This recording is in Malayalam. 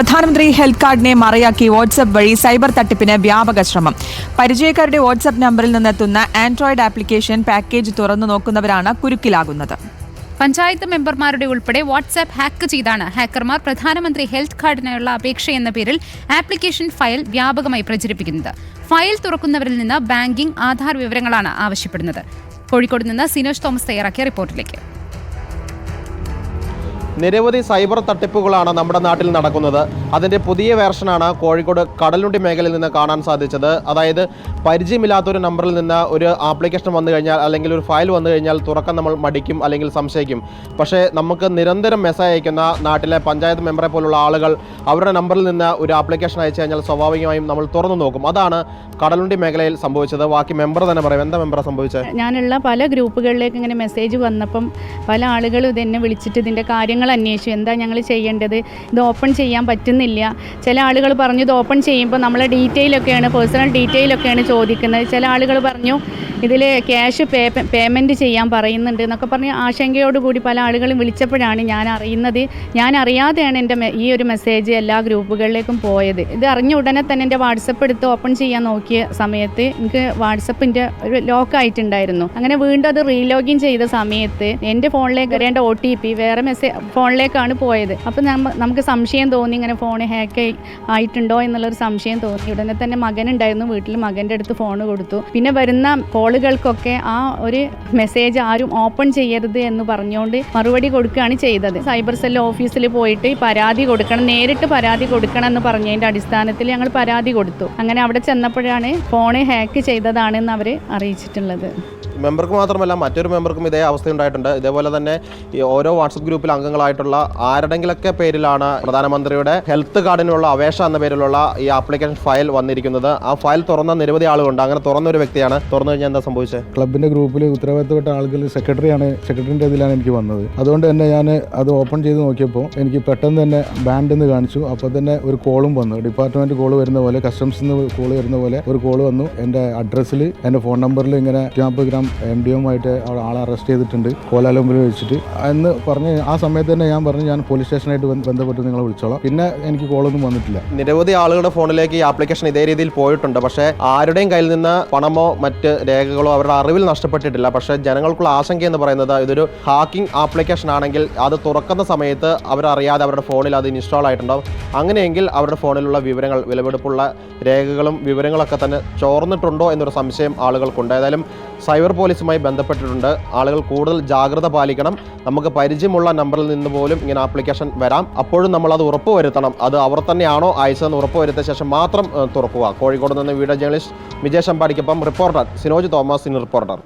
പ്രധാനമന്ത്രി ഹെൽത്ത് കാർഡിനെ മറയാക്കി വാട്സ്ആപ്പ് വഴി സൈബർ തട്ടിപ്പിന് വ്യാപക ശ്രമം. പരിചയക്കാരുടെ വാട്സ്ആപ്പ് നമ്പറിൽ നിന്നെത്തുന്ന ആൻഡ്രോയിഡ് ആപ്ലിക്കേഷൻ പാക്കേജ് തുറന്നു നോക്കുന്നവരാണ് കുരുക്കിലാകുന്നത്. പഞ്ചായത്ത് മെമ്പർമാരുടെ ഉൾപ്പെടെ വാട്സ്ആപ്പ് ഹാക്ക് ചെയ്താണ് ഹാക്കർമാർ പ്രധാനമന്ത്രി ഹെൽത്ത് കാർഡിനായുള്ള അപേക്ഷ എന്ന പേരിൽ ആപ്ലിക്കേഷൻ ഫയൽ വ്യാപകമായി പ്രചരിപ്പിക്കുന്നത്. ഫയൽ തുറക്കുന്നവരിൽ നിന്ന് ബാങ്കിംഗ്, ആധാർ വിവരങ്ങളാണ് ആവശ്യപ്പെടുന്നത്. കോഴിക്കോട് നിന്ന് സിനോജ് തോമസ് തയ്യാറാക്കിയ റിപ്പോർട്ടിലേക്ക്. നിരവധി സൈബർ തട്ടിപ്പുകളാണ് നമ്മുടെ നാട്ടിൽ നടക്കുന്നത്. അതിൻ്റെ പുതിയ വേർഷനാണ് കോഴിക്കോട് കടലുണ്ടി മേഖലയിൽ നിന്ന് കാണാൻ സാധിച്ചത്. അതായത് പരിചയമില്ലാത്തൊരു നമ്പറിൽ നിന്ന് ഒരു ആപ്ലിക്കേഷൻ വന്നു കഴിഞ്ഞാൽ അല്ലെങ്കിൽ ഒരു ഫയൽ വന്നു കഴിഞ്ഞാൽ തുറക്കാൻ നമ്മൾ മടിക്കും അല്ലെങ്കിൽ സംശയിക്കും. പക്ഷേ നമുക്ക് നിരന്തരം മെസ്സേജ് അയക്കുന്ന നാട്ടിലെ പഞ്ചായത്ത് മെമ്പറെ പോലുള്ള ആളുകൾ അവരുടെ നമ്പറിൽ നിന്ന് ഒരു ആപ്ലിക്കേഷൻ അയച്ചു കഴിഞ്ഞാൽ സ്വാഭാവികമായും നമ്മൾ തുറന്നു നോക്കും. അതാണ് കടലുണ്ടി മേഖലയിൽ സംഭവിച്ചത്. ബാക്കി മെമ്പർ തന്നെ പറയും. എന്താ മെമ്പറെ സംഭവിച്ചത്? ഞാനുള്ള പല ഗ്രൂപ്പുകളിലേക്ക് ഇങ്ങനെ മെസ്സേജ് വന്നപ്പം പല ആളുകളും ഇതെന്നെ വിളിച്ചിട്ട് ഇതിൻ്റെ കാര്യങ്ങൾ അന്വേഷിച്ചു. എന്താ ഞങ്ങൾ ചെയ്യേണ്ടത്, ഇത് ഓപ്പൺ ചെയ്യാൻ പറ്റുന്നില്ല. ചില ആളുകൾ പറഞ്ഞു ഇത് ഓപ്പൺ ചെയ്യുമ്പോൾ നമ്മളെ പേഴ്സണൽ ഡീറ്റെയിലൊക്കെയാണ് ചോദിക്കുന്നത്. ചില ആളുകൾ പറഞ്ഞു ഇതിൽ ക്യാഷ് പേയ്മെൻറ്റ് ചെയ്യാൻ പറയുന്നുണ്ട് എന്നൊക്കെ പറഞ്ഞ് ആശങ്കയോടുകൂടി പല ആളുകളും വിളിച്ചപ്പോഴാണ് ഞാൻ അറിയുന്നത്. ഞാൻ അറിയാതെയാണ് എൻ്റെ ഈ ഒരു മെസ്സേജ് എല്ലാ ഗ്രൂപ്പുകളിലേക്കും പോയത്. ഇത് അറിഞ്ഞ ഉടനെ തന്നെ എൻ്റെ വാട്സപ്പ് എടുത്ത് ഓപ്പൺ ചെയ്യാൻ നോക്കിയ സമയത്ത് എനിക്ക് വാട്സപ്പിൻ്റെ ഒരു ലോക്ക് ആയിട്ടുണ്ടായിരുന്നു. അങ്ങനെ വീണ്ടും അത് റീലോഗിൻ ചെയ്ത സമയത്ത് എൻ്റെ ഫോണിലേക്ക് വരേണ്ട OTP വേറെ ഫോണിലേക്കാണ് പോയത്. അപ്പം നമുക്ക് സംശയം തോന്നി, ഇങ്ങനെ ഫോൺ ഹാക്ക് ആയിട്ടുണ്ടോ എന്നുള്ളൊരു സംശയം തോന്നി. ഉടനെ തന്നെ മകനുണ്ടായിരുന്നു വീട്ടിൽ, മകൻ്റെ അടുത്ത് ഫോൺ കൊടുത്തു. പിന്നെ വരുന്ന കോളുകൾക്കൊക്കെ ആ ഒരു മെസ്സേജ് ആരും ഓപ്പൺ ചെയ്യരുത് എന്ന് പറഞ്ഞുകൊണ്ട് മറുപടി കൊടുക്കുകയാണ് ചെയ്തത്. സൈബർ സെൽ ഓഫീസിൽ പോയിട്ട് പരാതി കൊടുക്കണം, നേരിട്ട് പരാതി കൊടുക്കണം എന്ന് പറഞ്ഞതിൻ്റെ അടിസ്ഥാനത്തിൽ ഞങ്ങൾ പരാതി കൊടുത്തു. അങ്ങനെ അവിടെ ചെന്നപ്പോഴാണ് ഫോൺ ഹാക്ക് ചെയ്തതാണെന്ന് അവർ അറിയിച്ചിട്ടുള്ളത്. മെമ്പർക്ക് മാത്രമല്ല മറ്റൊരു മെമ്പർക്കും ഇതേ അവസ്ഥ ഉണ്ടായിട്ടുണ്ട്. ഇതേപോലെ തന്നെ ഈ ഓരോ വാട്സപ്പ് ഗ്രൂപ്പിൽ അംഗങ്ങളായിട്ടുള്ള ആരുടെങ്കിലൊക്കെ പേരിലാണ് പ്രധാനമന്ത്രിയുടെ ഹെൽത്ത് കാർഡിനുള്ള അപേക്ഷ എന്ന പേരിലുള്ള ഈ ആപ്ലിക്കേഷൻ ഫയൽ വന്നിരിക്കുന്നത്. ആ ഫയൽ തുറന്ന നിരവധി ആളുകളുണ്ട്. അങ്ങനെ തുറന്നൊരു വ്യക്തിയാണ്. തുറന്നു കഴിഞ്ഞാൽ എന്താ സംഭവിച്ചത്? ക്ലബിൻ്റെ ഗ്രൂപ്പിൽ ഉത്തരവാദിത്തപ്പെട്ട ആളുകൾ സെക്രട്ടറിൻ്റെ ഇതിലാണ് എനിക്ക് വന്നത്. അതുകൊണ്ട് തന്നെ ഞാൻ അത് ഓപ്പൺ ചെയ്ത് നോക്കിയപ്പോൾ എനിക്ക് പെട്ടെന്ന് തന്നെ ബാൻഡ് എന്ന് കാണിച്ചു. അപ്പോൾ തന്നെ ഒരു കോളും വന്നു. ഡിപ്പാർട്ട്മെൻറ്റ് കോൾ വരുന്ന പോലെ, കസ്റ്റംസിൽ നിന്ന് കോൾ വരുന്ന പോലെ ഒരു കോൾ വന്നു. എൻ്റെ അഡ്രസ്സിൽ എൻ്റെ ഫോൺ നമ്പറിൽ ഇങ്ങനെ 50 ഗ്രാം MDMAയിട്ട് ആളെ അറസ്റ്റ് ചെയ്തിട്ടുണ്ട് കോലാലംപൂരിൽ വെച്ചിട്ട് എന്ന് പറഞ്ഞ് ആ സമയത്ത് തന്നെ ഞാൻ പറഞ്ഞു ഞാൻ പോലീസ് സ്റ്റേഷനായിട്ട് ബന്ധപ്പെട്ട് നിങ്ങളെ വിളിച്ചോളാം. പിന്നെ എനിക്ക് കോളൊന്നും വന്നിട്ടില്ല. നിരവധി ആളുകളുടെ ഫോണിലേക്ക് ഈ ആപ്ലിക്കേഷൻ ഇതേ രീതിയിൽ പോയിട്ടുണ്ട്. പക്ഷേ ആരുടെയും കയ്യിൽ നിന്ന് പണമോ മറ്റ് രേഖകളോ അവരുടെ അറിവിൽ നഷ്ടപ്പെട്ടിട്ടില്ല. പക്ഷേ ജനങ്ങൾക്കുള്ള ആശങ്ക എന്ന് പറയുന്നത് ഇതൊരു ഹാക്കിംഗ് ആപ്ലിക്കേഷൻ ആണെങ്കിൽ അത് തുറക്കുന്ന സമയത്ത് അവരറിയാതെ അവരുടെ ഫോണിൽ അത് ഇൻസ്റ്റാൾ ആയിട്ടുണ്ടാവും. അങ്ങനെയെങ്കിൽ അവരുടെ ഫോണിലുള്ള വിവരങ്ങൾ, വിലപിടിപ്പുള്ള രേഖകളും വിവരങ്ങളൊക്കെ തന്നെ ചോർന്നിട്ടുണ്ടോ എന്നൊരു സംശയം ആളുകൾക്കുണ്ട്. ഏതായാലും സൈബർ പോലീസുമായി ബന്ധപ്പെട്ടിട്ടുണ്ട്. ആളുകൾ കൂടുതൽ ജാഗ്രത പാലിക്കണം. നമുക്ക് പരിചയമുള്ള നമ്പറിൽ നിന്ന് പോലും ഇങ്ങനെ ആപ്ലിക്കേഷൻ വരാം. അപ്പോഴും നമ്മൾ അത് ഉറപ്പുവരുത്തണം. അത് അവർ തന്നെയാണോ അയച്ചതെന്ന് ഉറപ്പുവരുത്തിയ ശേഷം മാത്രം തുറക്കുക. കോഴിക്കോട് നിന്ന് വീഡിയോ ജേർണലിസ്റ്റ് വിജേഷ് അമ്പാടിക്കൊപ്പം റിപ്പോർട്ടർ സിനോജ് തോമസ്, റിപ്പോർട്ടർ.